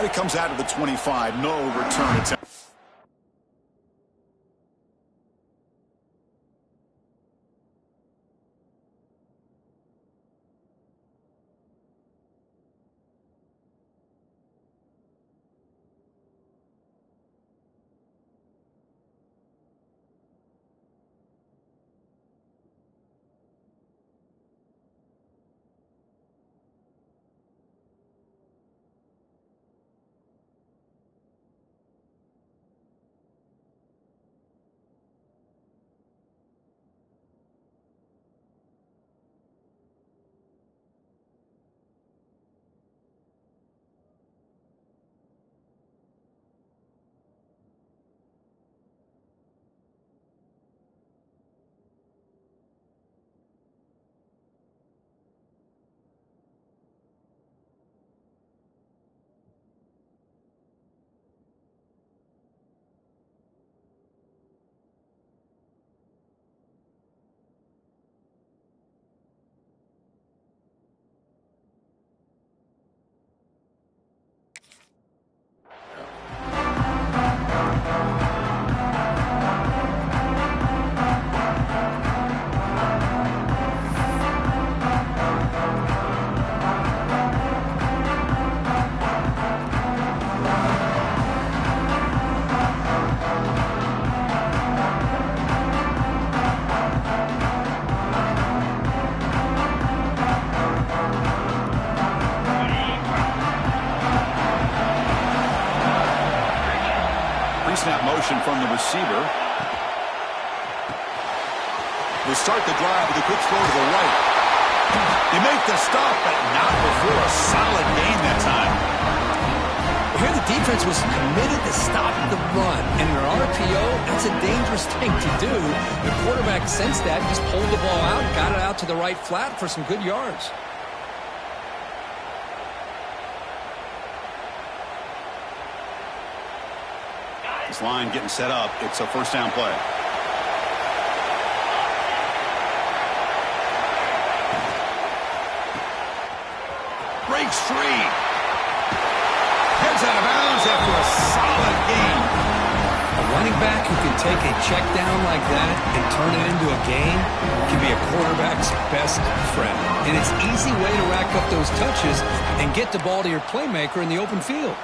And it comes out of the 25. No return attempt. Pre-snap motion from the receiver. They start the drive with a quick throw to the right. They make the stop, but not before a solid gain that time. Here the defense was committed to stopping the run. And in an RPO, that's a dangerous thing to do. The quarterback sensed that, just pulled the ball out, got it out to the right flat for some good yards. This line getting set up. It's a first down play. Breaks free. Heads out of bounds after a solid gain. A running back who can take a check down like that and turn it into a gain can be a quarterback's best friend. And it's an easy way to rack up those touches and get the ball to your playmaker in the open field.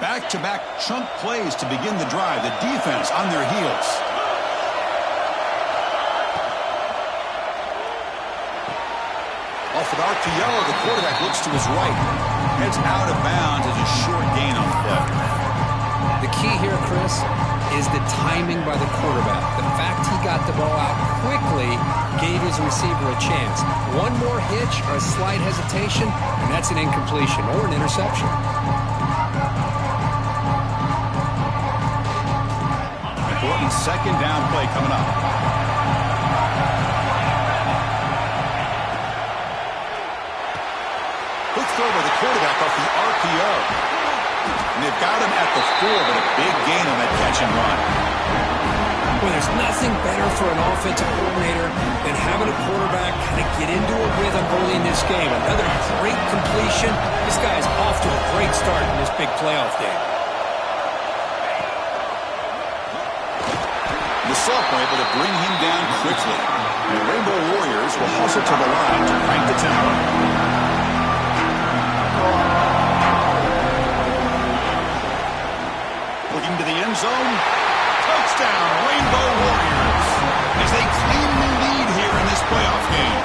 Back-to-back chunk plays to begin the drive. The defense on their heels. Off an RPO, the quarterback looks to his right. Heads out of bounds as a short gain on the play. The key here, Chris, is the timing by the quarterback. The fact he got the ball out quickly gave his receiver a chance. One more hitch or a slight hesitation, and that's an incompletion or an interception. Important second down play coming up. Quick throw by the quarterback off the RPO. And they've got him at the 4, but a big gain on that catch and run. Well, there's nothing better for an offensive coordinator than having a quarterback kind of get into a rhythm early in this game. Another great completion. This guy is off to a great start in this big playoff game. The Sophomore able to bring him down quickly. The Rainbow Warriors will hustle to the line to crank the tempo. Looking to the end zone. Touchdown, Rainbow Warriors. As they claim the lead here in this playoff game.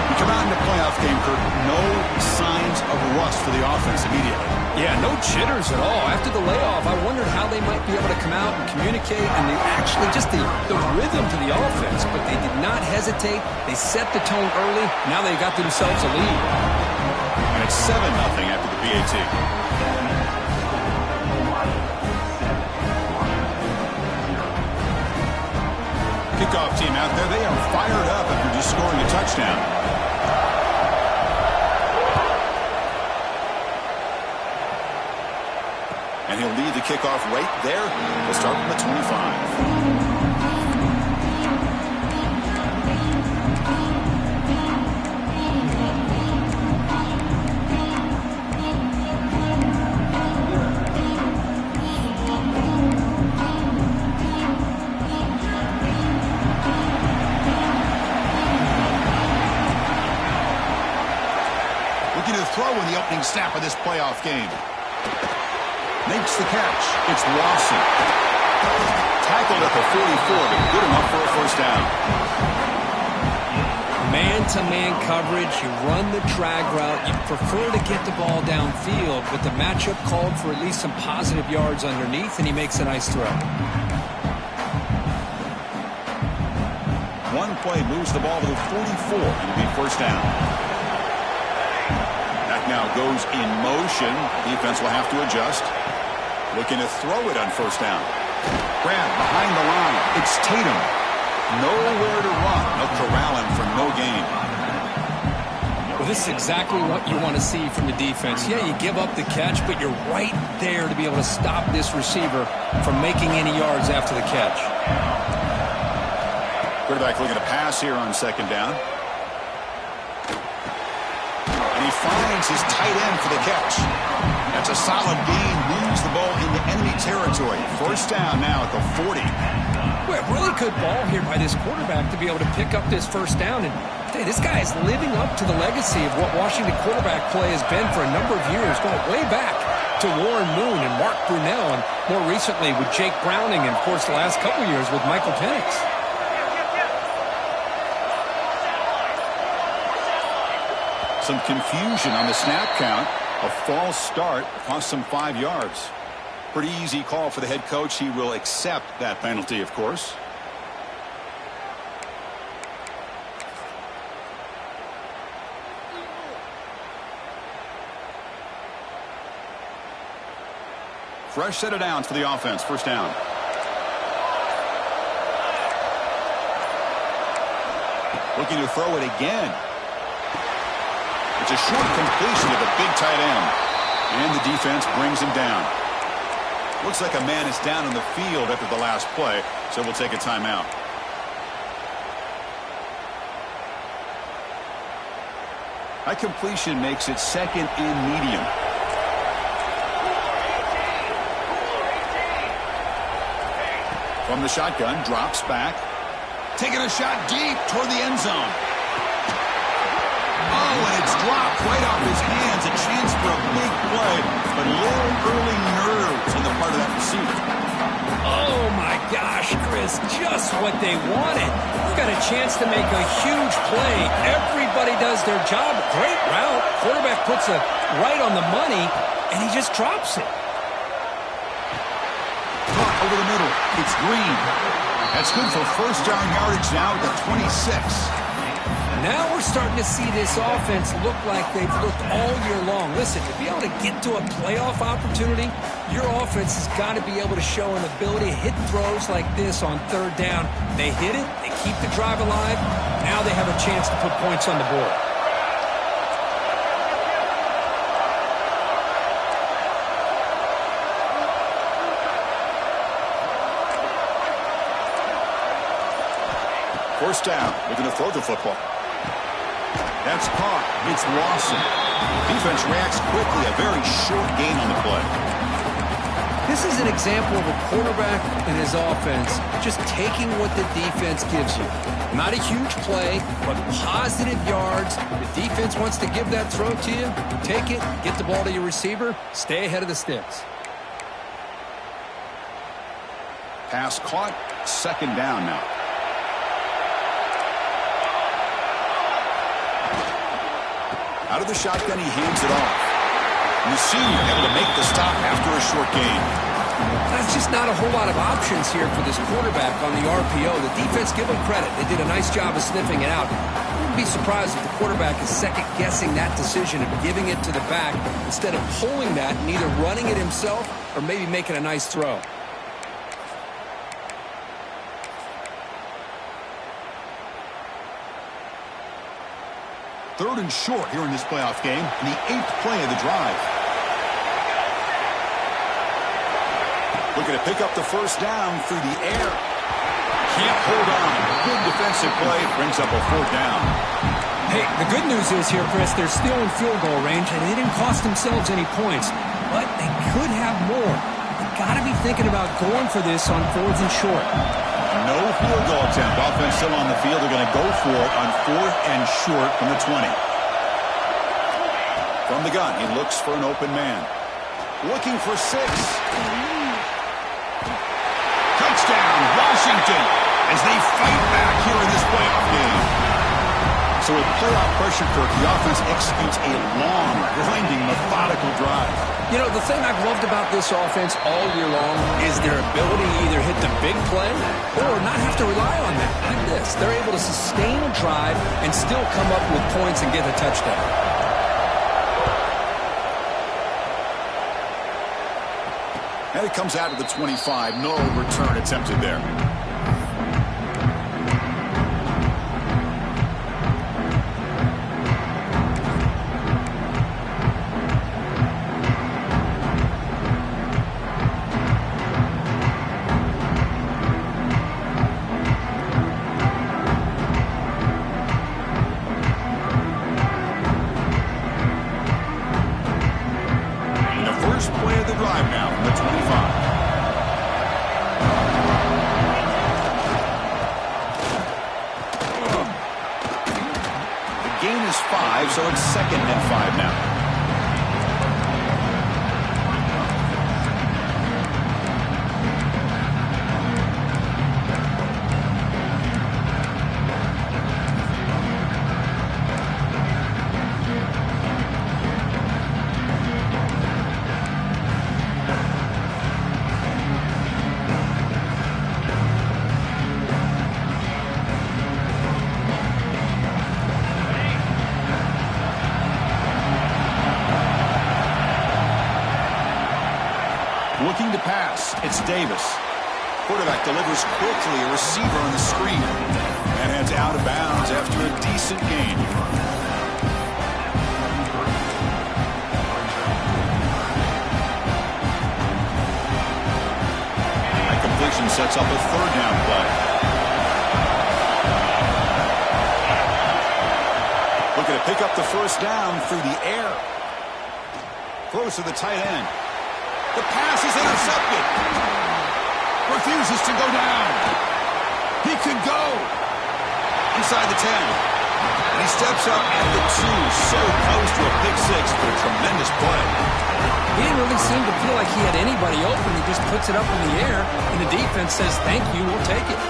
We come out in the playoff game, Kurt. No signs of rust for the offense immediately. Yeah, no jitters at all. After the layoff, I wondered how they might be able to come out and communicate and actually just the rhythm to the offense. But they did not hesitate. They set the tone early. Now they got themselves a lead. And it's 7-0 after the PAT. Kickoff team out there. They are fired up after just scoring a touchdown. And he'll lead the kickoff right there. We'll start from the 25. Looking to throw in the opening snap of this playoff game. Makes the catch. It's Lawson. Tackled at the 44, but good enough for a first down. Man-to-man coverage, you run the drag route, you prefer to get the ball downfield, but the matchup called for at least some positive yards underneath, and he makes a nice throw. One play moves the ball to the 44, and it'll be first down. That now goes in motion. Defense will have to adjust. Looking to throw it on first down. Grab behind the line. It's Tatum. Nowhere to run. They'll corral him for no gain. Well, this is exactly what you want to see from the defense. Yeah, you give up the catch, but you're right there to be able to stop this receiver from making any yards after the catch. Quarterback looking to pass here on second down. And he finds his tight end for the catch. That's a solid gain. Moves the ball into enemy territory. First down now at the 40. Well, really good ball here by this quarterback to be able to pick up this first down. And hey, this guy is living up to the legacy of what Washington quarterback play has been for a number of years, going way back to Warren Moon and Mark Brunell, and more recently with Jake Browning, and of course the last couple years with Michael Penix. Some confusion on the snap count. A false start cost some 5 yards. Pretty easy call for the head coach. He will accept that penalty, of course. Fresh set of downs for the offense. First down. Looking to throw it again. It's a short completion to the big tight end. And the defense brings him down. Looks like a man is down on the field after the last play, so we'll take a timeout. That completion makes it second and medium. From the shotgun, drops back. Taking a shot deep toward the end zone. Oh, and it's dropped right off his hands. A chance for a big play, but a little early nerves on the part of that receiver. Oh, my gosh, Chris, just what they wanted. You've got a chance to make a huge play. Everybody does their job. Great route. Quarterback puts it right on the money, and he just drops it. Caught over the middle. It's Green. That's good for first down yardage now at the 26. Now we're starting to see this offense look like they've looked all year long. Listen, to be able to get to a playoff opportunity, your offense has got to be able to show an ability to hit throws like this on third down. They hit it, they keep the drive alive. Now they have a chance to put points on the board. First down, looking to throw the football. That's caught. It's Lawson. Defense reacts quickly. A very short gain on the play. This is an example of a quarterback and his offense just taking what the defense gives you. Not a huge play, but positive yards. The defense wants to give that throw to you. Take it, get the ball to your receiver, stay ahead of the sticks. Pass caught. Second down now. Out of the shotgun, he hands it off. And the senior able to make the stop after a short gain. That's just not a whole lot of options here for this quarterback on the RPO. The defense, give them credit. They did a nice job of sniffing it out. I wouldn't be surprised if the quarterback is second-guessing that decision of giving it to the back instead of pulling that and either running it himself or maybe making a nice throw. Third and short here in this playoff game, and the 8th play of the drive. Looking to pick up the first down through the air. Can't hold on. Good defensive play. Brings up a 4th down. Hey, the good news is here, Chris, they're still in field goal range, and they didn't cost themselves any points. But they could have more. They've got to be thinking about going for this on 4th and short. No field goal attempt. Offense still on the field. They're going to go for it on 4th and short from the 20. From the gun, he looks for an open man. Looking for 6. Touchdown, Washington, as they fight back here in this playoff game. So with playoff pressure, Kirk, the offense executes a long, grinding, methodical drive. You know, the thing I've loved about this offense all year long is their ability to either hit the big play or not have to rely on that. Like this, they're able to sustain a drive and still come up with points and get the touchdown. And it comes out of the 25. No return attempted there. So it's 2nd and 5 now. Looking to pass, it's Davis. Quarterback delivers quickly, a receiver on the screen. And heads out of bounds after a decent gain. That completion sets up a 3rd down play. Looking to pick up the first down through the air. Throws to the tight end. The pass is intercepted. Refuses to go down. He could go. Inside the 10. And he steps up at the 2. So close to a pick 6, but a tremendous play. He didn't really seem to feel like he had anybody open. He just puts it up in the air, and the defense says, thank you, we'll take it.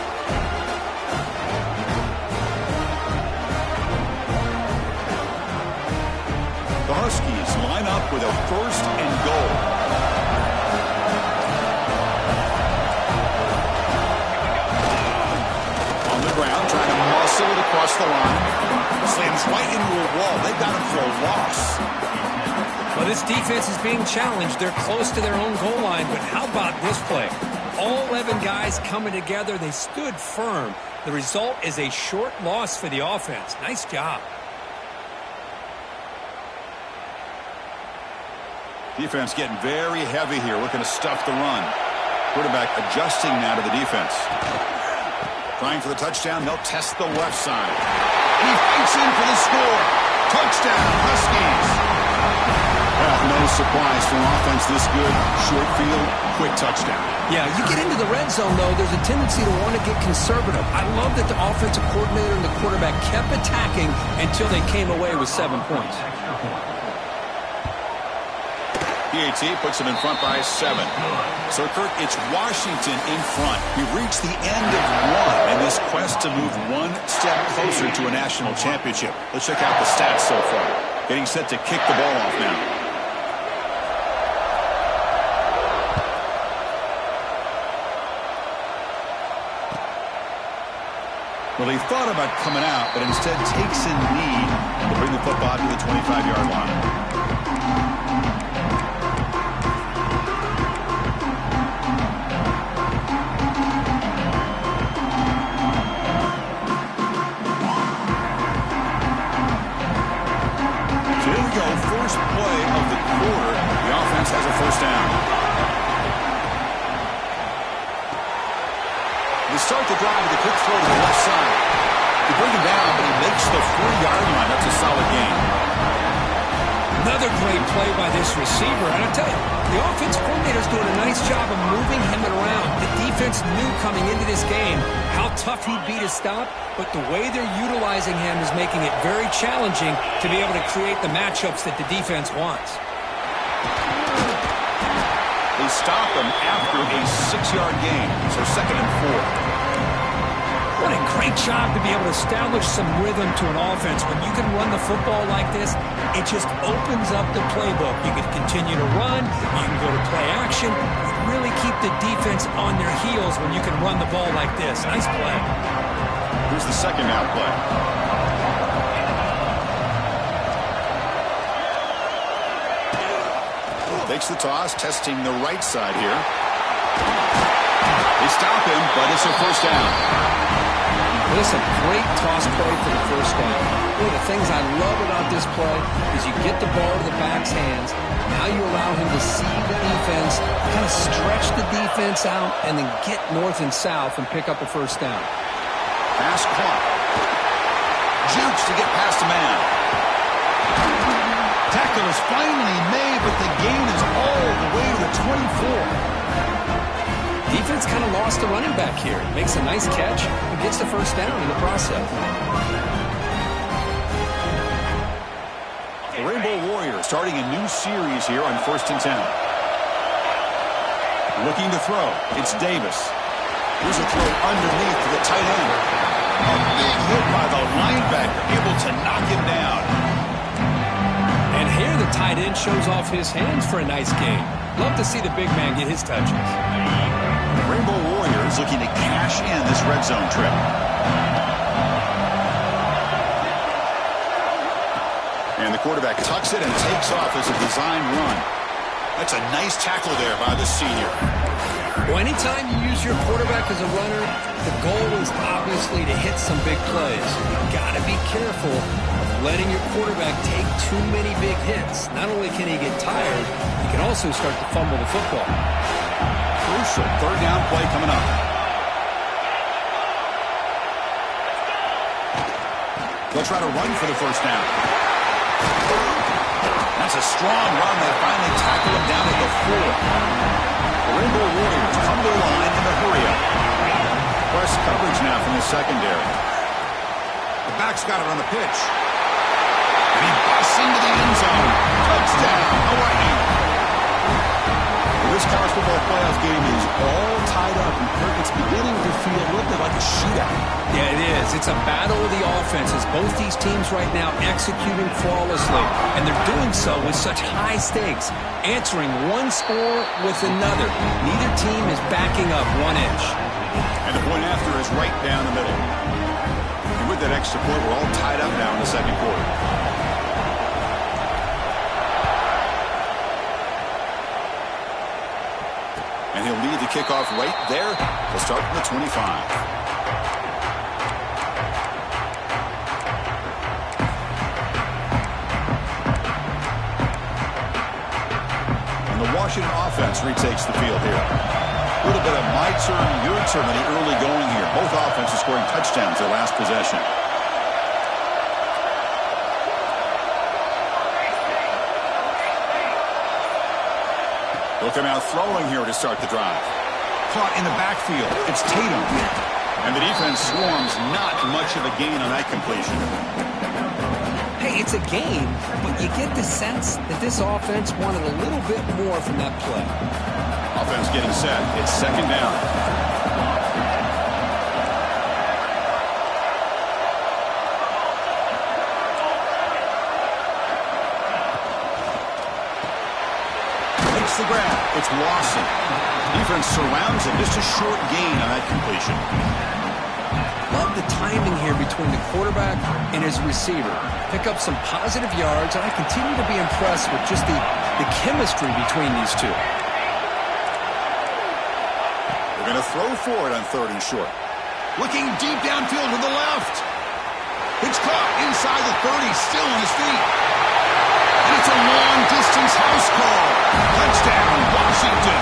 The Huskies line up with a 1st and goal. Ground, trying to muscle it across the line. Slams right into a wall. They've got him for a loss. Well, this defense is being challenged. They're close to their own goal line, but how about this play? All 11 guys coming together. They stood firm. The result is a short loss for the offense. Nice job. Defense getting very heavy here, looking to stuff the run. Quarterback adjusting now to the defense. Trying for the touchdown, they'll test the left side. He fights in for the score. Touchdown, Huskies. Well, no surprise for an offense this good. Short field, quick touchdown. Yeah, you get into the red zone, though, there's a tendency to want to get conservative. I love that the offensive coordinator and the quarterback kept attacking until they came away with 7 points. PAT puts them in front by 7. So, Kirk, it's Washington in front. We've reached the end of 1 in this quest to move 1 step closer to a national championship. Let's check out the stats so far. Getting set to kick the ball off now. Well, he thought about coming out, but instead takes in lead to bring the football to the 25-yard line. First play of the quarter, the offense has a first down. start the drive with a quick throw to the left side. They bring him down, but he makes the 4-yard line. That's a solid gain. Another great play by this receiver. And I tell you, the offensive coordinator's doing a nice job of moving him around. The defense knew coming into this game how tough he'd be to stop, but the way they're utilizing him is making it very challenging to be able to create the matchups that the defense wants. They stop him after a 6-yard gain, so 2nd and 4. What a great job to be able to establish some rhythm to an offense. When you can run the football like this, it just opens up the playbook. You can continue to run, you can go to play action, you really keep the defense on their heels when you can run the ball like this. Nice play. Here's the second down play. Takes the toss, testing the right side here. They stop him, but it's a first down. This is a great toss play for the first down. One of the things I love about this play is you get the ball to the back's hands. Now you allow him to see the defense, kind of stretch the defense out, and then get north and south and pick up a first down. Pass caught. Jukes to get past a man. Tackle is finally made, but the gain is all the way to the 24. Defense kind of lost the running back here. Makes a nice catch and gets the first down in the process. The Rainbow Warriors starting a new series here on 1st and 10. Looking to throw. It's Davis. Here's a throw underneath to the tight end. A big hit by the linebacker, able to knock him down. And here the tight end shows off his hands for a nice gain. Love to see the big man get his touches. Rainbow Warriors looking to cash in this red zone trip. And the quarterback tucks it and takes off as a design run. That's a nice tackle there by the senior. Well, anytime you use your quarterback as a runner, the goal is obviously to hit some big plays. You've got to be careful of letting your quarterback take too many big hits. Not only can he get tired, he can also start to fumble the football. Crucial 3rd down play coming up. They'll try to run for the first down. That's a strong run. They finally tackle him down at the 4. The Rainbow Warriors come to the line in a hurry-up. Press coverage now from the secondary. The back's got it on the pitch. And he busts into the end zone. Touchdown, Hawaii. This college football playoff game is all tied up. It's beginning to feel a little bit like a shootout. Yeah, it is. It's a battle of the offenses. Both these teams right now executing flawlessly, and they're doing so with such high stakes, answering one score with another. Neither team is backing up 1 inch. And the point after is right down the middle. And with that extra point, we're all tied up now in the second quarter. And he'll lead the kickoff right there. He'll start from the 25. And the Washington offense retakes the field here. A little bit of my turn, your turn in the early going here. Both offenses scoring touchdowns their last possession. They'll come out throwing here to start the drive. Caught in the backfield. It's Tatum. And the defense swarms. Not much of a gain on that completion. Hey, it's a gain, but you get the sense that this offense wanted a little bit more from that play. Offense getting set. It's 2nd down. The grab. It's Lawson. Defense surrounds him. Just a short gain on that completion. Love the timing here between the quarterback and his receiver. Pick up some positive yards, and I continue to be impressed with just the chemistry between these two. They're going to throw for it on 3rd and short. Looking deep downfield to the left. It's caught inside the 30, still on his feet. And it's a long-distance house call. Touchdown, Washington.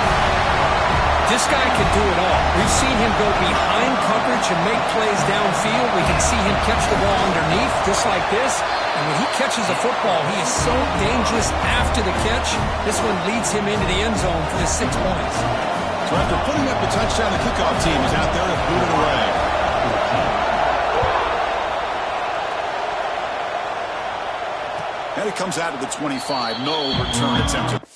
This guy can do it all. We've seen him go behind coverage and make plays downfield. We can see him catch the ball underneath, just like this. And when he catches a football, he is so dangerous after the catch. This one leads him into the end zone for the 6 points. So after putting up the touchdown, the kickoff team is out there to boot it away. And it comes out of the 25. No return attempt.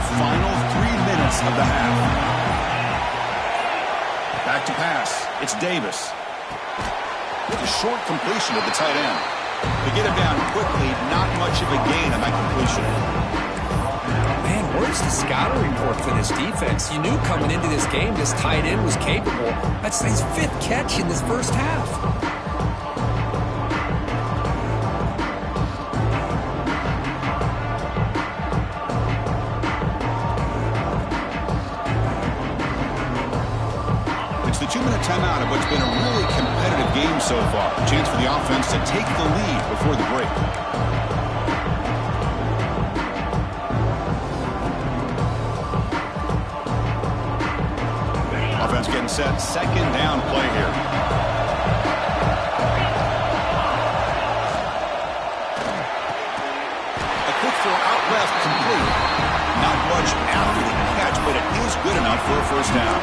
Final 3 minutes of the half. Back to pass. It's Davis. With a short completion to the tight end. To get him down quickly, not much of a gain on that completion. Man, where's the scouting report for this defense? You knew coming into this game this tight end was capable. That's his 5th catch in this first half. The 2-minute timeout of what's been a really competitive game so far. A chance for the offense to take the lead before the break. Offense getting set. 2nd down play here. A quick throw out left complete. Not much after the catch, but it is good enough for a first down.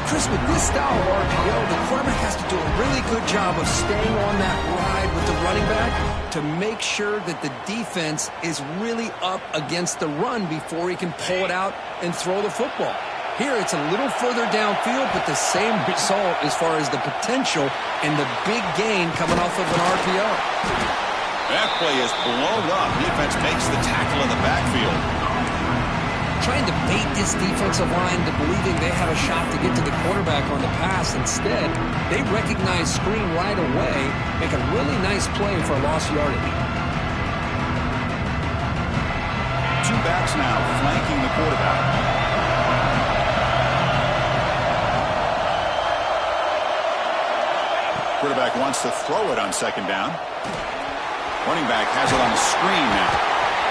Chris, with this style of RPO, the quarterback has to do a really good job of staying on that ride with the running back to make sure that the defense is really up against the run before he can pull it out and throw the football. Here, it's a little further downfield, but the same result as far as the potential and the big gain coming off of an RPO. That play is blown up. Defense makes the tackle in the backfield. trying to bait this defensive line to believing they have a shot to get to the quarterback on the pass. Instead, they recognize screen right away, make a really nice play for a lost yardage. Two backs now flanking the quarterback. Quarterback wants to throw it on second down. Running back has it on the screen now.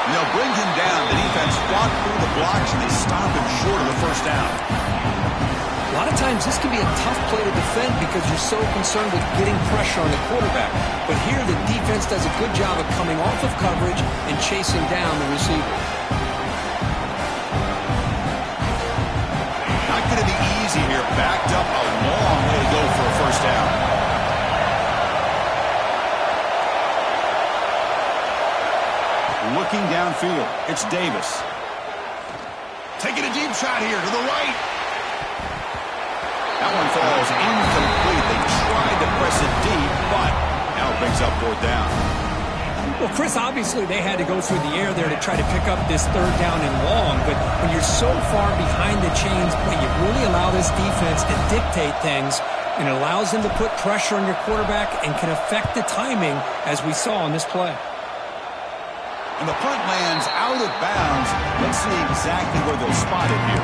And they'll bring him down. The defense fought through the blocks, and they stop him short of the first down. A lot of times this can be a tough play to defend because you're so concerned with getting pressure on the quarterback. But here the defense does a good job of coming off of coverage and chasing down the receiver. Not going to be easy here. Backed up a long way to go for a first down. Looking downfield, it's Davis. Taking a deep shot here to the right. That one falls incomplete. They tried to press it deep, but now it brings up fourth down. Well, Chris, obviously they had to go through the air there to try to pick up this third down and long, but when you're so far behind the chains, you really allow this defense to dictate things, and it allows them to put pressure on your quarterback and can affect the timing, as we saw on this play. And the punt lands out of bounds. Let's see exactly where they'll spot it here.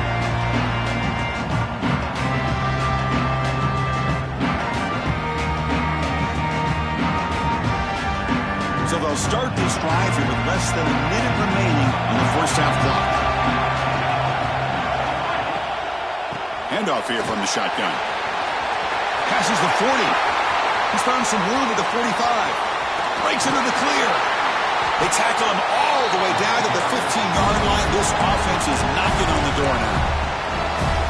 So they'll start this drive here with less than a minute remaining on the first half clock. Handoff here from the shotgun. Passes the 40. He's found some room at the 45. Breaks into the clear. They tackle him all the way down to the 15-yard line. This offense is knocking on the door now.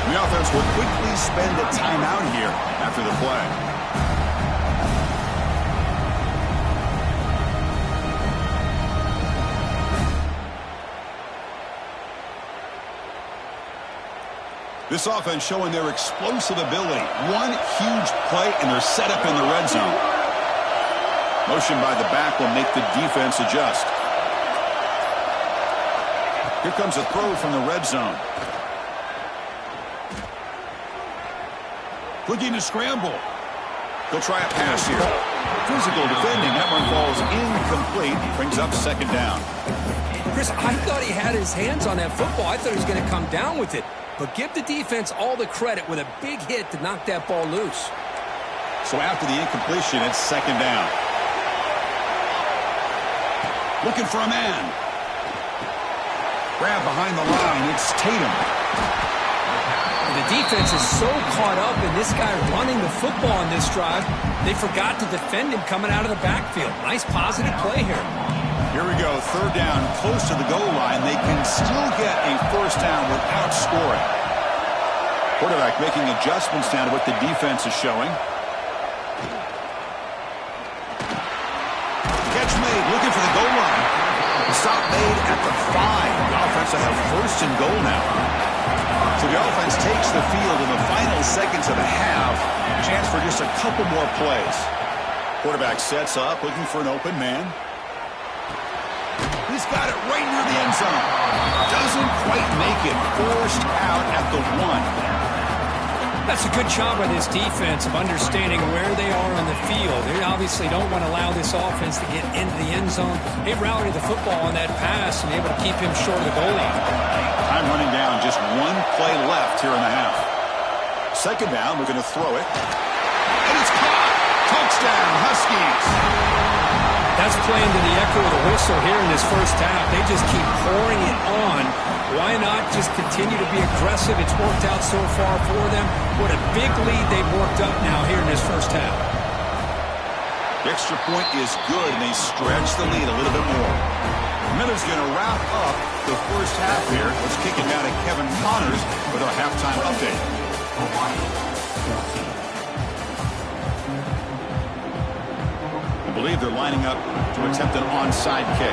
The offense will quickly spend a timeout here after the play. This offense showing their explosive ability. One huge play, and they're set up in the red zone. Motion by the back will make the defense adjust. Here comes a throw from the red zone. Looking to scramble. They'll try a pass here. Physical defending. That one falls incomplete. Brings up second down. Chris, I thought he had his hands on that football. I thought he was going to come down with it. But give the defense all the credit with a big hit to knock that ball loose. So after the incompletion, it's second down. Looking for a man. Grab behind the line. It's Tatum. The defense is so caught up in this guy running the football in this drive, they forgot to defend him coming out of the backfield. Nice positive play here. Here we go. Third down, close to the goal line. They can still get a first down without scoring. Quarterback making adjustments down to what the defense is showing. Catch made, looking for the goal line. Stop made at the 5. The offense will have first and goal now. So the offense takes the field in the final seconds of the half. Chance for just a couple more plays. Quarterback sets up, looking for an open man. He's got it right near the end zone. Doesn't quite make it. Forced out at the 1. That's a good job by this defense of understanding where they are on the field. They obviously don't want to allow this offense to get into the end zone. They routed the football on that pass and able to keep him short of the goal line. Time running down. Just one play left here in the half. Second down. We're going to throw it. And it's caught. Touchdown, Huskies. That's playing to the echo of the whistle here in this first half. They just keep pouring it on. Why not just continue to be aggressive? It's worked out so far for them. What a big lead they've worked up now here in this first half. The extra point is good, and they stretch the lead a little bit more. Miller's going to wrap up the first half here. Let's kick it down to Kevin Connors with our halftime update. I believe they're lining up to attempt an onside kick.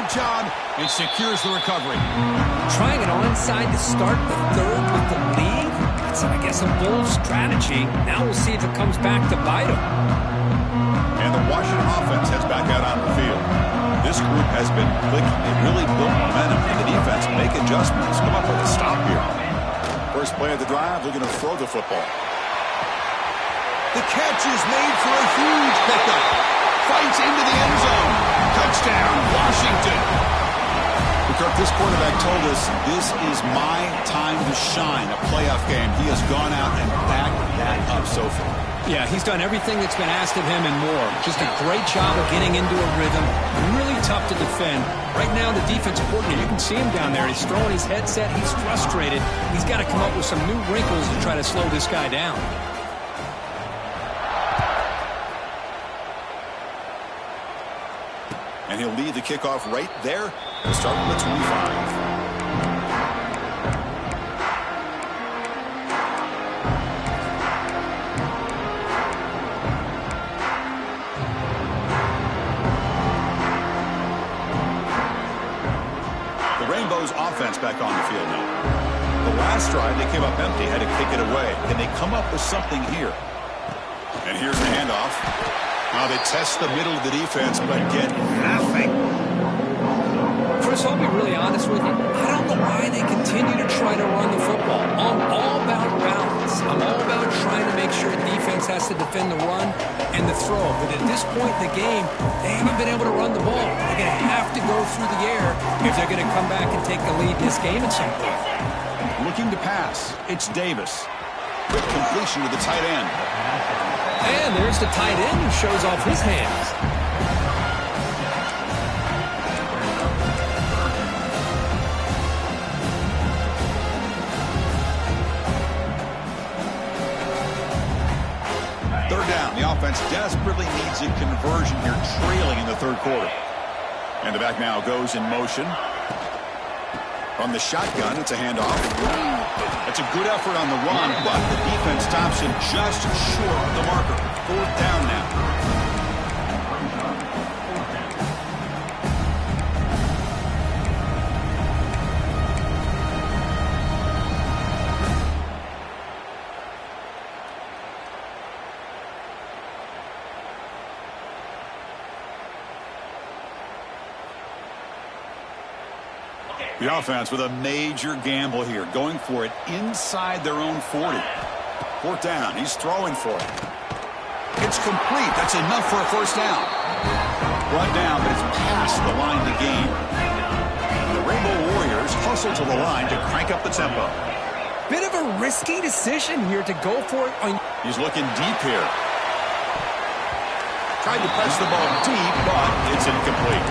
good job and secures the recovery. Trying an onside to start the third with the lead? It's, I guess, a bold strategy. Now we'll see if it comes back to bite them. And the Washington offense heads back out on the field. This group has been clicking. They really built momentum, and the defense make adjustments. Come up with a stop here. First play of the drive, looking to throw the football. The catch is made for a huge pickup. Fights into the end zone. Touchdown, Washington. Kirk, this quarterback told us this is my time to shine, a playoff game. He has gone out and backed that up so far. Yeah, he's done everything that's been asked of him and more. Just a great job of getting into a rhythm. Really tough to defend. Right now, the defensive coordinator, you can see him down there. He's throwing his headset. He's frustrated. He's got to come up with some new wrinkles to try to slow this guy down. And he'll lead the kickoff right there. We'll start with the 25. The Rainbows offense back on the field now. The last drive, they came up empty, had to kick it away. Can they come up with something here? And here's the handoff. Now they test the middle of the defense, but get nothing. Chris, I'll be really honest with you. I don't know why they continue to try to run the football. I'm all about balance. I'm all about trying to make sure defense has to defend the run and the throw. But at this point in the game, they haven't been able to run the ball. They're going to have to go through the air if they're going to come back and take the lead in this game at some point. Looking to pass. It's Davis. Quick completion to the tight end. And there's the tight end who shows off his hands. Third down. The offense desperately needs a conversion here, trailing in the third quarter. And the back now goes in motion. From the shotgun, it's a handoff. That's a good effort on the run, but the defense stops him just short of the marker. Fourth down now. The offense with a major gamble here, going for it inside their own 40. Fourth down, he's throwing for it. It's complete. That's enough for a first down. Brought down, but it's past the line to gain. The Rainbow Warriors hustle to the line to crank up the tempo. Bit of a risky decision here to go for it. He's looking deep here. Tried to press the ball deep, but it's incomplete.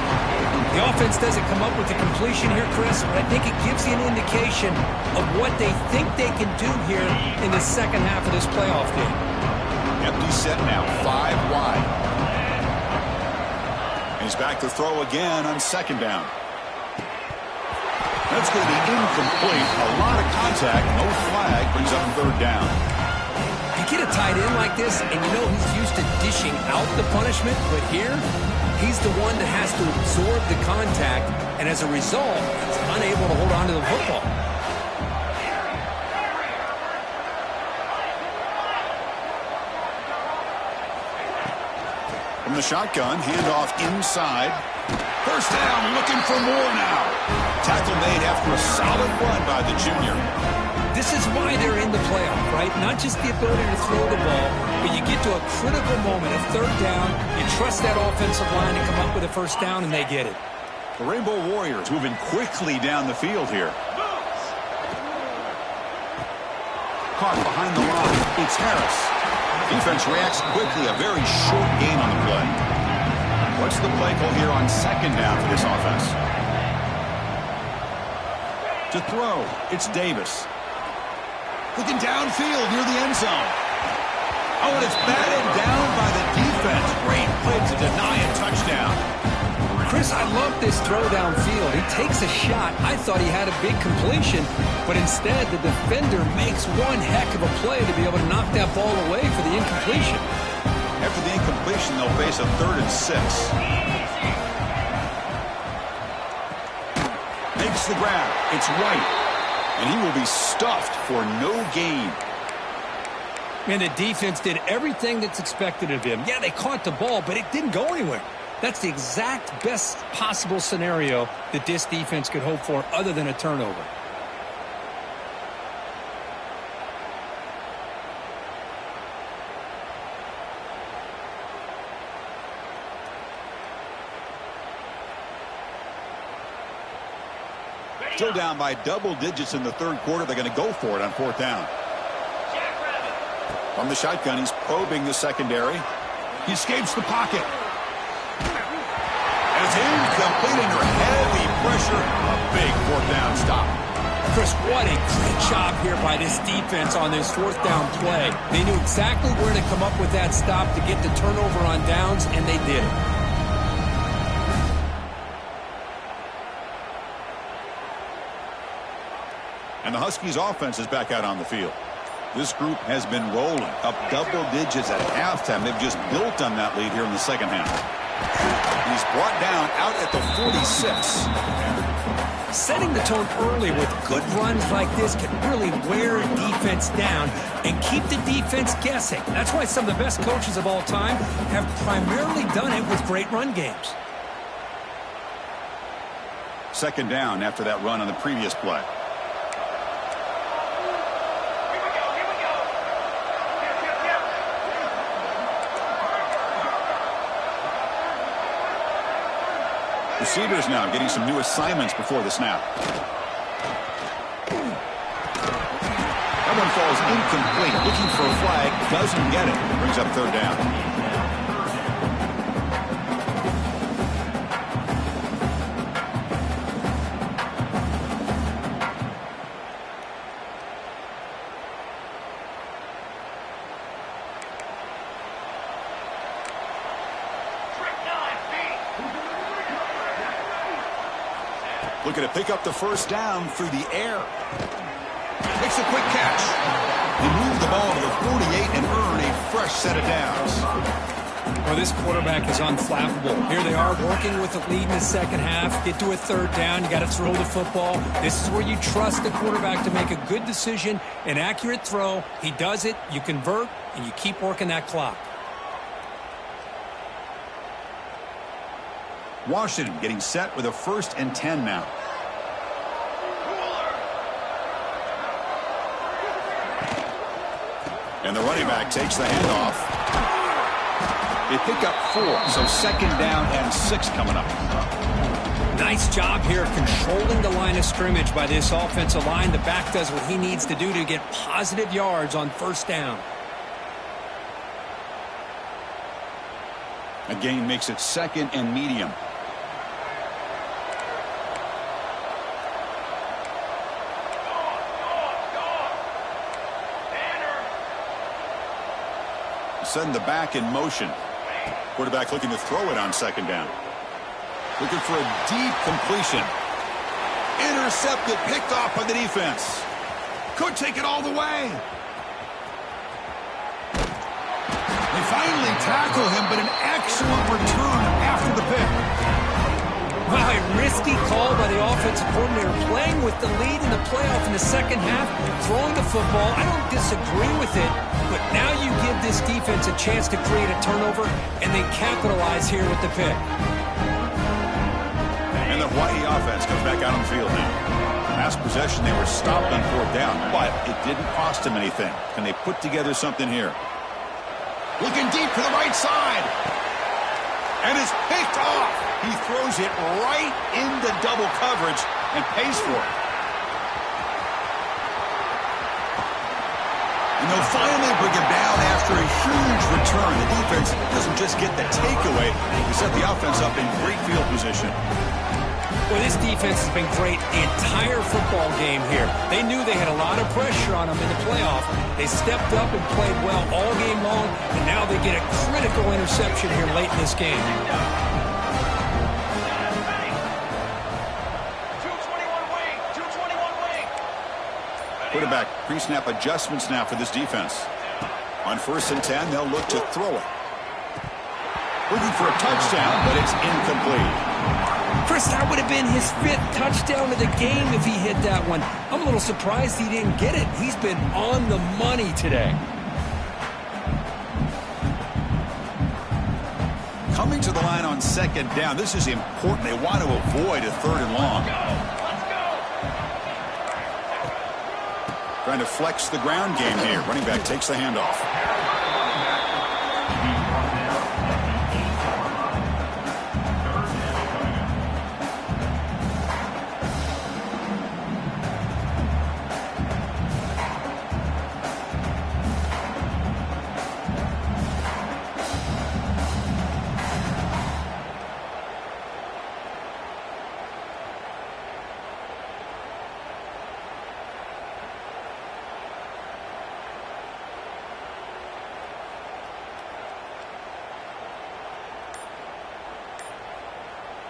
The offense doesn't come up with the completion here, Chris, but I think it gives you an indication of what they think they can do here in the second half of this playoff game. Empty set now, 5 wide. He's back to throw again on second down. That's going to be incomplete. A lot of contact, no flag, brings up third down. You get a tight end like this, and you know he's used to dishing out the punishment, but here, he's the one that has to absorb the contact, and as a result, he's unable to hold on to the football. From the shotgun, handoff inside. First down, looking for more now. Tackle made after a solid run by the junior. This is why they're in the playoff, right? Not just the ability to throw the ball, but you get to a critical moment, a third down, you trust that offensive line to come up with a first down, and they get it. The Rainbow Warriors moving quickly down the field here. Caught behind the line. It's Harris. Defense reacts quickly. A very short gain on the play. What's the play call here on second down for this offense? To throw, it's Davis. Looking downfield near the end zone. Oh, and it's batted down by the defense. Great play to deny a touchdown. Chris, I love this throw downfield. He takes a shot. I thought he had a big completion, but instead the defender makes one heck of a play to be able to knock that ball away for the incompletion. After the incompletion, they'll face a 3rd and 6. Makes the grab. It's right. And he will be stuffed for no gain. And the defense did everything that's expected of him. Yeah, they caught the ball, but it didn't go anywhere. That's the exact best possible scenario that this defense could hope for other than a turnover. Still down by double digits in the third quarter. They're going to go for it on fourth down. From the shotgun, he's probing the secondary. He escapes the pocket. And it's incomplete under heavy pressure. A big fourth down stop. Chris, what a great job here by this defense on this fourth down play. They knew exactly where to come up with that stop to get the turnover on downs, and they did it. And the Huskies offense is back out on the field. This group has been rolling up double digits at halftime. They've just built on that lead here in the second half. He's brought down out at the 46. Setting the tone early with good runs like this can really wear a defense down and keep the defense guessing. That's why some of the best coaches of all time have primarily done it with great run games. Second down after that run on the previous play. Receivers now getting some new assignments before the snap. That one falls incomplete. Looking for a flag. Doesn't get it. Brings up third down. Looking to pick up the first down through the air. Makes a quick catch. They move the ball to the 48 and earn a fresh set of downs. Well, this quarterback is unflappable. Here they are working with the lead in the second half. Get to a third down. You got to throw the football. This is where you trust the quarterback to make a good decision, an accurate throw. He does it. You convert, and you keep working that clock. Washington getting set with a 1st and 10 now. And the running back takes the handoff. They pick up 4, so second down and 6 coming up. Nice job here controlling the line of scrimmage by this offensive line. The back does what he needs to do to get positive yards on first down. A gain makes it 2nd and medium. Send the back in motion. Quarterback looking to throw it on second down. Looking for a deep completion. Intercepted, picked off by the defense. Could take it all the way. They finally tackle him, but an excellent return after the pick. Wow, a risky call by the offensive coordinator, playing with the lead in the playoff in the second half, throwing the football. I don't disagree with it, but now you give this defense a chance to create a turnover, and they capitalize here with the pick. And the Hawaii offense comes back out on the field now. Last possession, they were stopped on fourth down, but it didn't cost them anything. Can they put together something here? Looking deep to the right side. And it's picked off. He throws it right into double coverage and pays for it. And they'll finally bring him down after a huge return. The defense doesn't just get the takeaway. They set the offense up in great field position. Well, this defense has been great the entire football game here. They knew they had a lot of pressure on them in the playoff. They stepped up and played well all game long, and now they get a critical interception here late in this game. Quarterback pre-snap adjustments now for this defense. On 1st and 10, they'll look to throw it. Looking for a touchdown, but it's incomplete. Chris, that would have been his 5th touchdown of the game if he hit that one. I'm a little surprised he didn't get it. He's been on the money today. Coming to the line on 2nd down. This is important. They want to avoid a 3rd and long. Trying to flex the ground game here. Running back takes the handoff.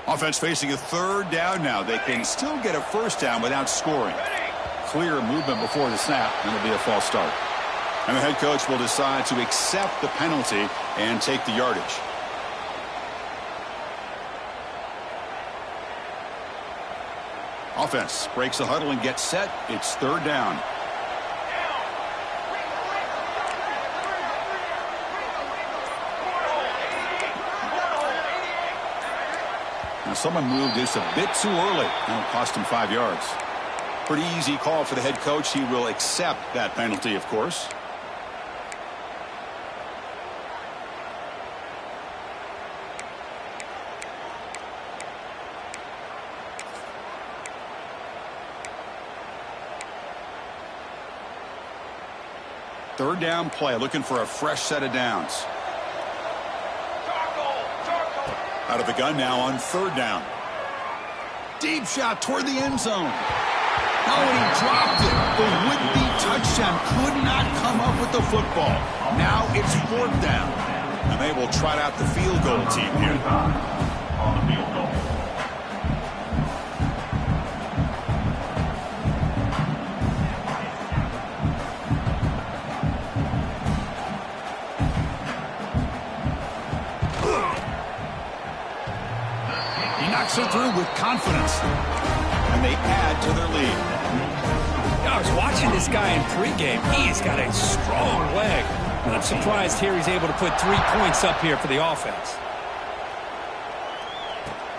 Offense facing a 3rd down now. They can still get a 1st down without scoring. Clear movement before the snap, and it'll be a false start. And the head coach will decide to accept the penalty and take the yardage. Offense breaks the huddle and gets set. It's 3rd down. Now someone moved this a bit too early. That'll cost him 5 yards. Pretty easy call for the head coach. He will accept that penalty, of course. Third down play, looking for a fresh set of downs. Out of the gun now on 3rd down. Deep shot toward the end zone. Oh, and he dropped it. The would-be touchdown could not come up with the football. Now it's 4th down. And they will trot out the field goal team here. Knocks it through with confidence. And they add to their lead. I was watching this guy in pregame. He's got a strong leg. And I'm surprised here he's able to put 3 points up here for the offense.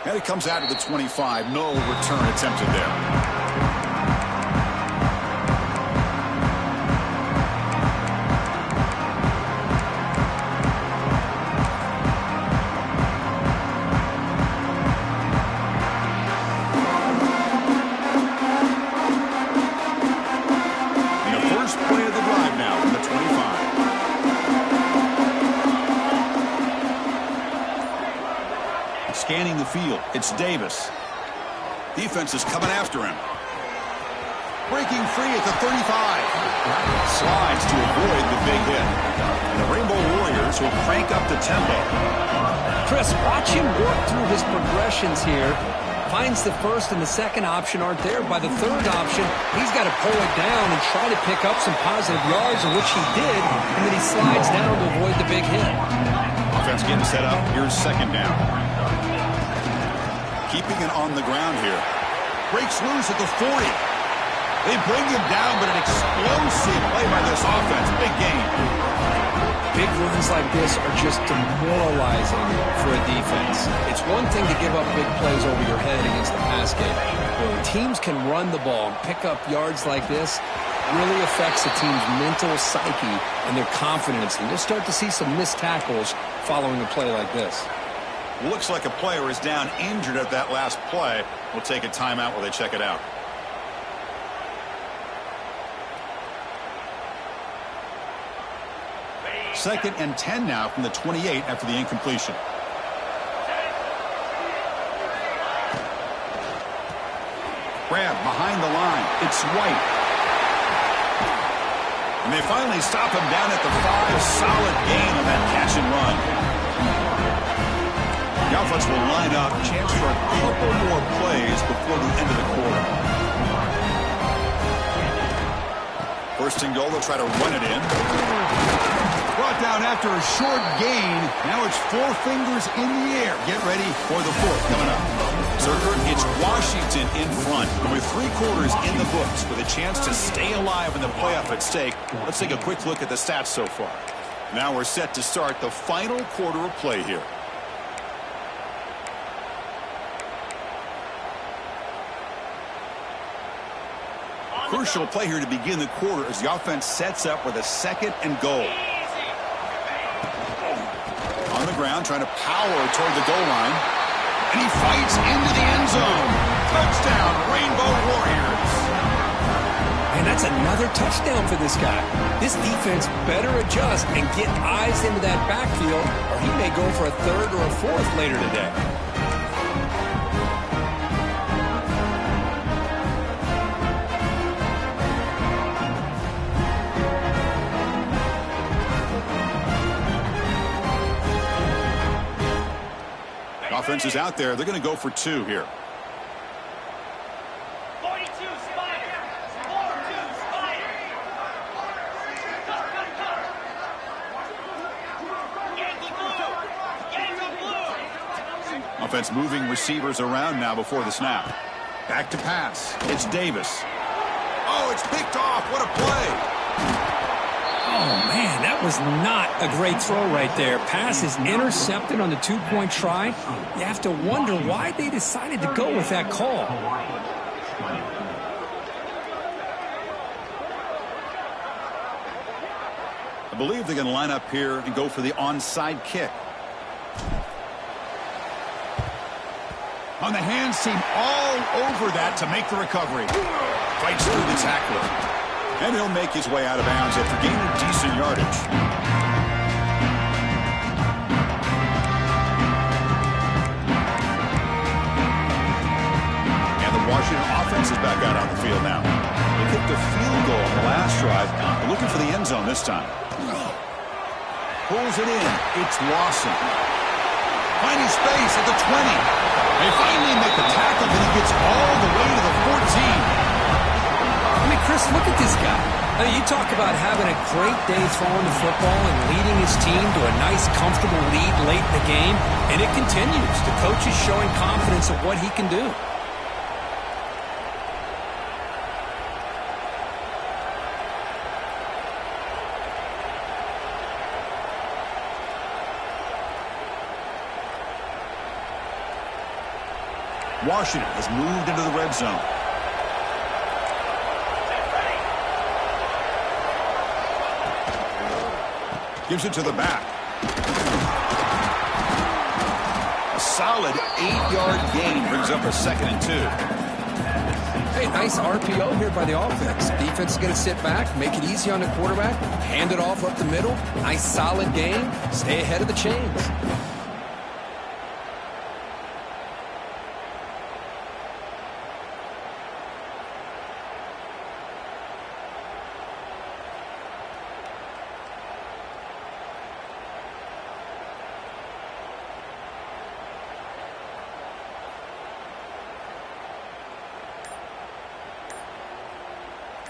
And it comes out of the 25. No return attempted there. Scanning the field. It's Davis. Defense is coming after him. Breaking free at the 35. Slides to avoid the big hit. And the Rainbow Warriors will crank up the tempo. Chris, watch him work through his progressions here. Finds the 1st and the 2nd option aren't there. By the 3rd option, he's got to pull it down and try to pick up some positive yards, of which he did, and then he slides down to avoid the big hit. Offense getting set up. Here's 2nd down. Keeping it on the ground here. Breaks loose at the 40. They bring him down, but an explosive play by this offense. Big game. Big runs like this are just demoralizing for a defense. It's one thing to give up big plays over your head against the pass game. But when teams can run the ball and pick up yards like this, it really affects a team's mental psyche and their confidence. And you'll start to see some missed tackles following a play like this. Looks like a player is down injured at that last play. We'll take a timeout while they check it out. Second and 10 now from the 28 after the incompletion. Grab behind the line. It's White. And they finally stop him down at the 5. Solid gain on that catch and run. The offense will line up. Chance for a couple more plays before the end of the quarter. 1st and goal. They'll try to run it in. Brought brought down after a short gain. Now it's 4 fingers in the air. Get ready for the 4th coming up. Zerker, it's Washington in front with 3 quarters in the books with a chance to stay alive in the playoff at stake. Let's take a quick look at the stats so far. Now we're set to start the final quarter of play here. Crucial play here to begin the quarter as the offense sets up with a 2nd and goal. On the ground, trying to power toward the goal line. And he fights into the end zone. Touchdown, Rainbow Warriors. And that's another touchdown for this guy. This defense better adjust and get eyes into that backfield, or he may go for a 3rd or a 4th later today. Offense is out there. They're going to go for 2 here. 42 Spider. 42 Spider. Yankee blue. Offense moving receivers around now before the snap. Back to pass. It's Davis. Oh, it's picked off. What a play. Oh, man, that was not a great throw right there. Pass is intercepted on the 2-point try. You have to wonder why they decided to go with that call. I believe they're going to line up here and go for the onside kick. On the hands team all over that to make the recovery. Fights through the tackler. And he'll make his way out of bounds after gaining decent yardage. And the Washington offense is back out on the field now. They kicked a field goal on the last drive. They're looking for the end zone this time. Pulls it in. It's Lawson. Finding space at the 20. They finally make the tackle, but he gets all the way to the 14. I mean, Chris, look at this guy. I mean, you talk about having a great day throwing the football and leading his team to a nice, comfortable lead late in the game, and it continues. The coach is showing confidence of what he can do. Washington has moved into the red zone. Gives it to the back. A solid 8-yard gain brings up a 2nd and 2. Hey, nice RPO here by the offense. Defense is going to sit back, make it easy on the quarterback, hand it off up the middle. Nice solid gain. Stay ahead of the chains.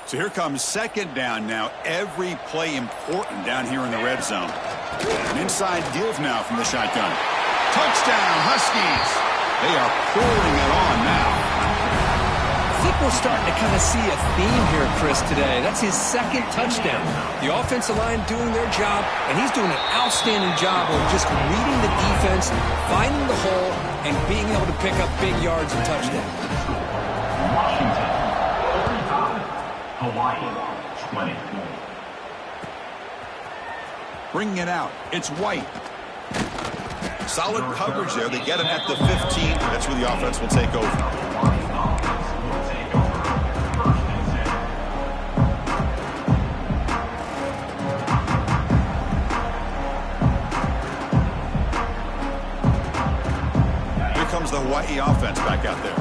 So here comes 2nd down now. Every play important down here in the red zone. An inside give now from the shotgun. Touchdown, Huskies. They are pouring it on now. I think we're starting to kind of see a theme here, Chris, today. That's his 2nd touchdown. The offensive line doing their job, and he's doing an outstanding job of just reading the defense, finding the hole, and being able to pick up big yards and touchdowns. Washington, 35. Hawaii, 20. Bringing it out. It's White. Solid coverage there. They get him at the 15. That's where the offense will take over. Here comes the Hawaii offense back out there.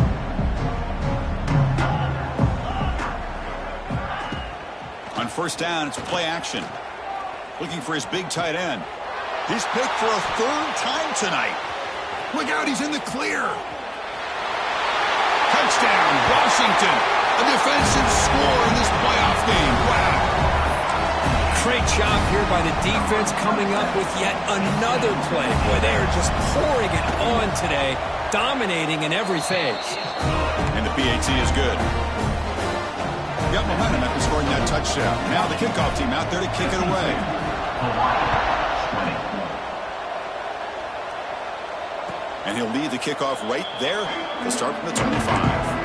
On 1st down, it's play action. Looking for his big tight end. He's picked for a 3rd time tonight. Look out, he's in the clear. Touchdown, Washington. A defensive score in this playoff game. Wow. Great job here by the defense coming up with yet another play. Boy, they are just pouring it on today, dominating in every phase. And the PAT is good. Got momentum after scoring that touchdown. Now the kickoff team out there to kick it away. And he'll lead the kickoff right there. He'll start from the 25.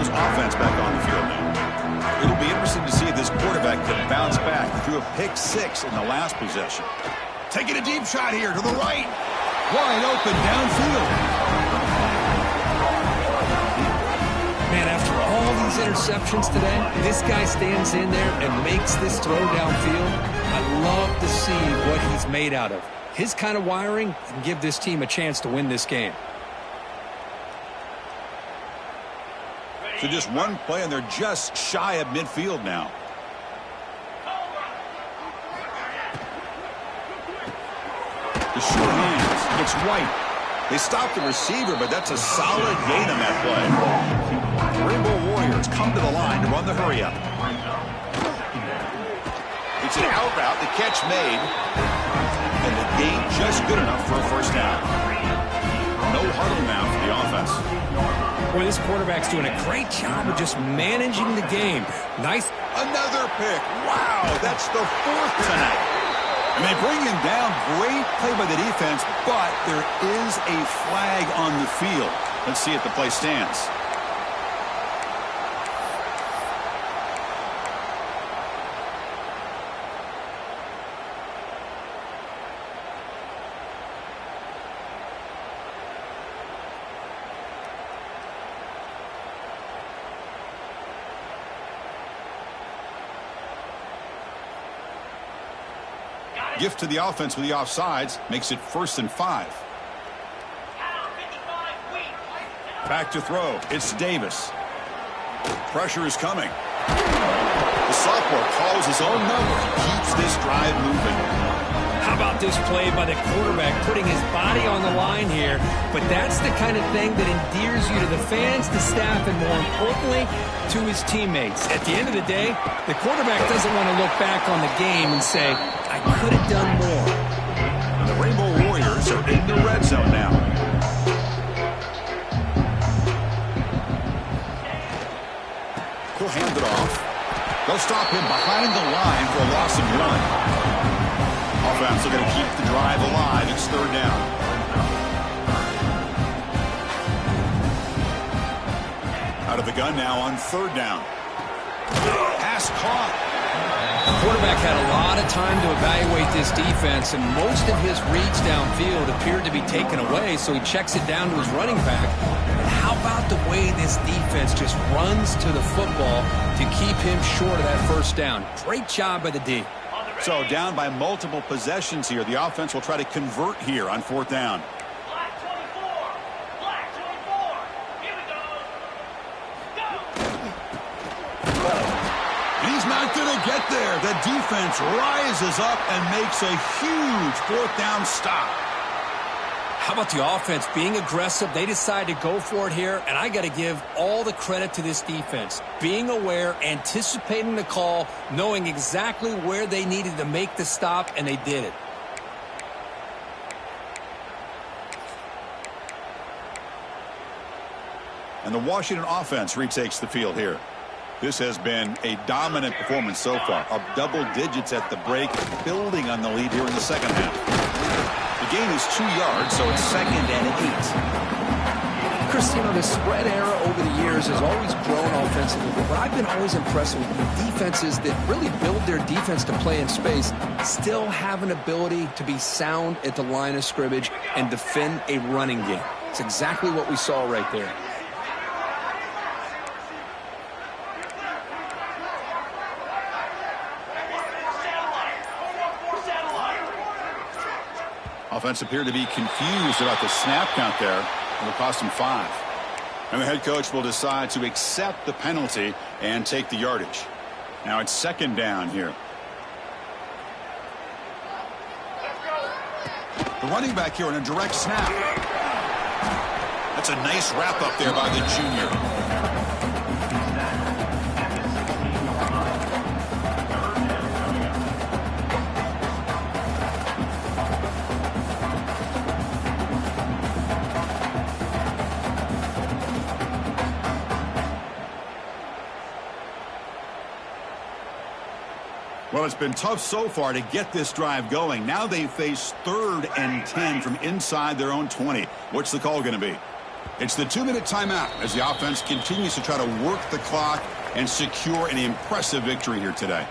Offense back on the field now. It'll be interesting to see if this quarterback can bounce back. He threw a pick 6 in the last possession. Taking a deep shot here to the right. Wide open downfield. Man, after all these interceptions today, this guy stands in there and makes this throw downfield. I love to see what he's made out of. His kind of wiring can give this team a chance to win this game. So just one play, and they're just shy of midfield now. The short hands. It's White. They stopped the receiver, but that's a solid gain on that play. The Rainbow Warriors come to the line to run the hurry-up. It's an out route. The catch made. And the gain just good enough for a first down. No huddle now for the offense. Boy, this quarterback's doing a great job of just managing the game. Nice. Another pick. Wow, that's the 4th tonight. And they bring him down. Great play by the defense, but there is a flag on the field. Let's see if the play stands. Gift to the offense with the offsides makes it 1st and 5. Back to throw. It's Davis. Pressure is coming. The sophomore calls his own number. He keeps this drive moving. How about this play by the quarterback putting his body on the line here? But that's the kind of thing that endears you to the fans, the staff, and more importantly, to his teammates. At the end of the day, the quarterback doesn't want to look back on the game and say, I could have done more. And the Rainbow Warriors are in the red zone now. He'll hand it off. They'll stop him behind the line for a loss of 1. Offense are going to keep the drive alive. It's 3rd down. Out of the gun now on 3rd down. Pass caught. The quarterback had a lot of time to evaluate this defense, and most of his reads downfield appeared to be taken away, so he checks it down to his running back. And how about the way this defense just runs to the football to keep him short of that 1st down? Great job by the D. So down by multiple possessions here. The offense will try to convert here on 4th down. Black 24. Black 24. Here we go. And he's not going to get there. The defense rises up and makes a huge 4th down stop. How about the offense being aggressive? They decide to go for it here, and I got to give all the credit to this defense. Being aware, anticipating the call, knowing exactly where they needed to make the stop, and they did it. And the Washington offense retakes the field here. This has been a dominant performance so far, up double digits at the break, building on the lead here in the 2nd half. The gain is 2 yards, so it's 2nd and 8. Chris, you know, the spread era over the years has always grown offensively, but I've been always impressed with the defenses that really build their defense to play in space, still have an ability to be sound at the line of scrimmage and defend a running game. It's exactly what we saw right there. Offense appeared to be confused about the snap count there. It'll cost him 5. And the head coach will decide to accept the penalty and take the yardage. Now it's 2nd down here. The running back here in a direct snap. That's a nice wrap up there by the junior. Well, it's been tough so far to get this drive going. Now they face 3rd and 10 from inside their own 20. What's the call going to be? It's the 2-minute timeout as the offense continues to try to work the clock and secure an impressive victory here today.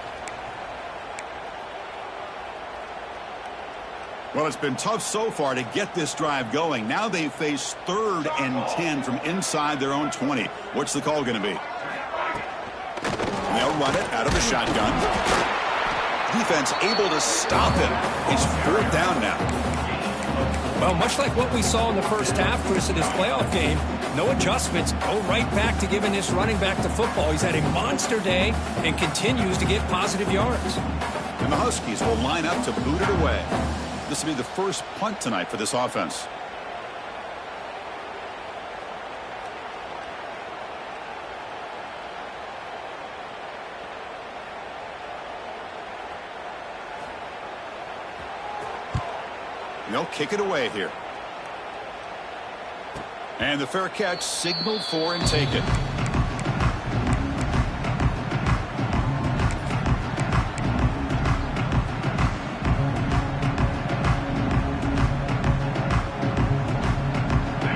Well, it's been tough so far to get this drive going. Now they face 3rd and 10 from inside their own 20. What's the call going to be? They'll run it out of the shotgun. Defense able to stop him. It's 4th down now. Well, much like what we saw in the first half, Chris, in this playoff game, no adjustments. Go right back to giving this running back to football. He's had a monster day and continues to get positive yards. And the Huskies will line up to boot it away. This will be the first punt tonight for this offense. They'll kick it away here. And the fair catch signaled for and taken.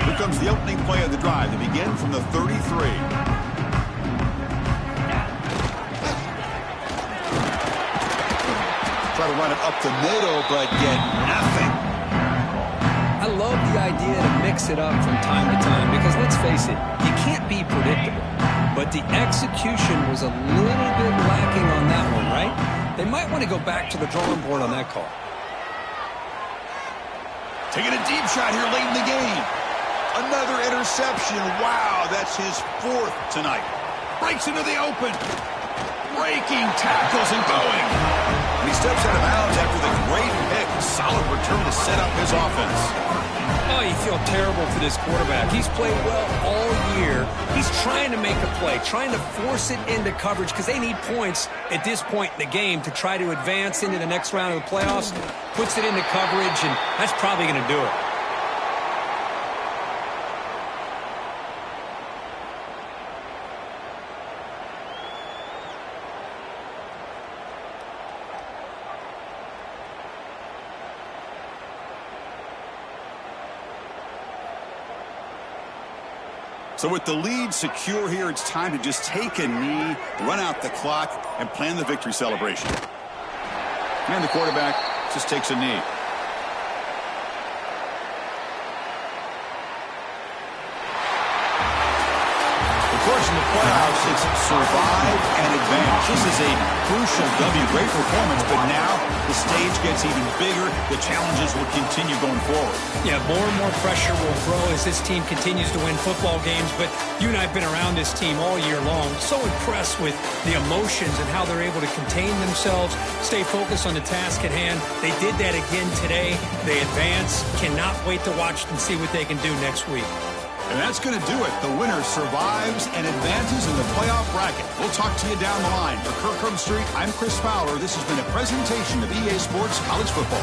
Here comes the opening play of the drive. They begin from the 33. Try to run it up the middle, but get nothing. I love the idea to mix it up from time to time because, let's face it, you can't be predictable. But the execution was a little bit lacking on that one, right? They might want to go back to the drawing board on that call. Taking a deep shot here late in the game. Another interception. Wow, that's his 4th tonight. Breaks into the open. Breaking tackles and going. And he steps out of bounds after the great pick. Solid return to set up his offense. Oh, you feel terrible for this quarterback. He's played well all year. He's trying to make a play, trying to force it into coverage because they need points at this point in the game to try to advance into the next round of the playoffs. Puts it into coverage, and that's probably going to do it. So with the lead secure here, it's time to just take a knee, run out the clock, and plan the victory celebration. And the quarterback just takes a knee. Of course, in the playoffs, it's survive and advance. This is a crucial W. Great performance, but now the stage gets even bigger. The challenges will continue going forward. Yeah, more and more pressure will grow as this team continues to win football games. But you and I have been around this team all year long. So impressed with the emotions and how they're able to contain themselves, stay focused on the task at hand. They did that again today. They advance. Cannot wait to watch and see what they can do next week. And that's going to do it. The winner survives and advances in the playoff bracket. We'll talk to you down the line. For Kirk Street, I'm Chris Fowler. This has been a presentation of EA Sports College Football.